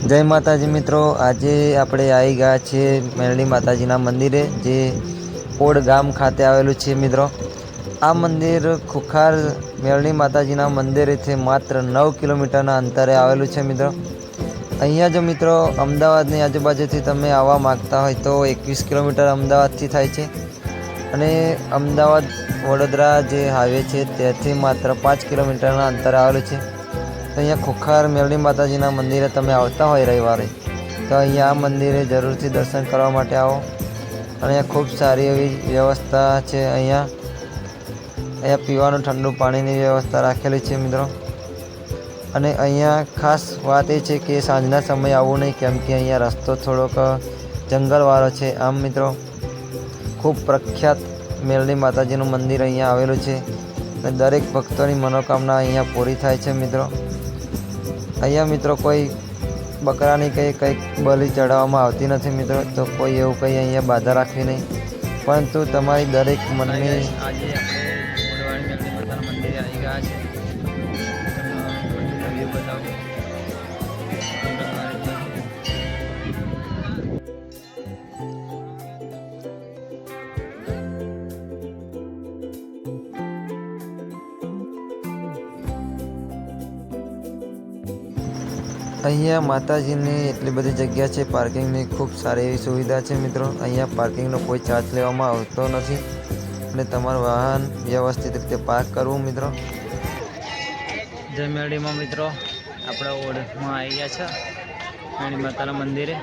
જય માતાજી મિત્રો, આજે આપણે આવી ગયા છીએ મેરડી માતાજીના મંદિરે, જે પોડ ગામ ખાતે આવેલું છે મિત્રો. આ મંદિર ખુખાર મેરડી માતાજીના મંદિરેથી માત્ર 9 કિલોમીટરના અંતરે આવેલું છે મિત્રો. અહીંયા જો મિત્રો અમદાવાદની આજુબાજુથી તમે આવવા માગતા હોય તો 21 કિલોમીટર અમદાવાદથી થાય છે, અને અમદાવાદ વડોદરા જે હાઈવે છે ત્યાંથી માત્ર 5 કિલોમીટરના અંતરે આવેલું છે. તો અહીંયા ખુખાર મેરડી માતાજીના મંદિરે તમે આવતા હોય રવિવારે, તો અહીંયા આ મંદિરે જરૂરથી દર્શન કરવા માટે આવો. અને અહીંયા ખૂબ સારી એવી વ્યવસ્થા છે. અહીંયા પીવાનું ઠંડુ પાણીની વ્યવસ્થા રાખેલી છે મિત્રો. અને અહીંયા ખાસ વાત એ છે કે સાંજના સમયે આવવું નહીં, કેમ કે અહીંયા રસ્તો થોડોક જંગલવાળો છે. આમ મિત્રો ખૂબ પ્રખ્યાત મેરડી માતાજીનું મંદિર અહીંયા આવેલું છે, અને દરેક ભક્તોની મનોકામના અહીંયા પૂરી થાય છે મિત્રો. અહીંયા મિત્રો કોઈ બકરાની કંઈક બલિ ચડાવવામાં આવતી નથી મિત્રો, તો કોઈ એવું કંઈ અહીંયા બાધા રાખવી નહીં, પરંતુ તમારી દરેક મનની. આજે આપણે મોડવાડી મેરડી માતાના મંદિરે આવી ગયા છે. અહીંયા માતાજીની એટલી બધી જગ્યા છે, પાર્કિંગની ખૂબ સારી એવી સુવિધા છે મિત્રો. અહીંયા પાર્કિંગનો કોઈ ચાર્જ લેવામાં આવતો નથી, અને તમારું વાહન વ્યવસ્થિત રીતે પાર્ક કરવું મિત્રો. જય મેરડીમાં મિત્રો, આપણા ઓળખમાં આવી ગયા છે મેરડી માતાના મંદિરે.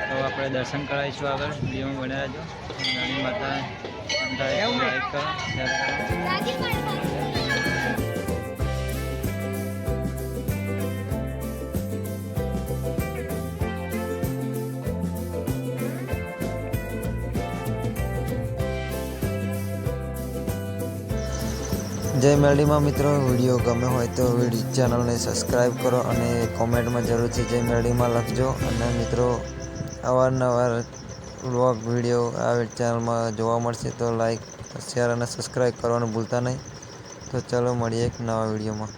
તો આપણે દર્શન કરાવીશું. આગળ વિડીયોમાં બન્યા રહેજો. મેરડી માતા લાઈક કરો, શેર કરો. જય મેરડીમાં મિત્રો, વિડીયો ગમે હોય તો ચેનલને સબસ્ક્રાઈબ કરો, અને કોમેન્ટમાં જરૂરથી જય મેરડીમાં લખજો. અને મિત્રો અવારનવાર વ્લોગ વિડીયો આ ચેનલમાં જોવા મળશે, તો લાઈક, શેર અને સબસ્ક્રાઈબ કરવાનું ભૂલતા નહીં. તો ચાલો મળીએ એક નવા વિડીયોમાં.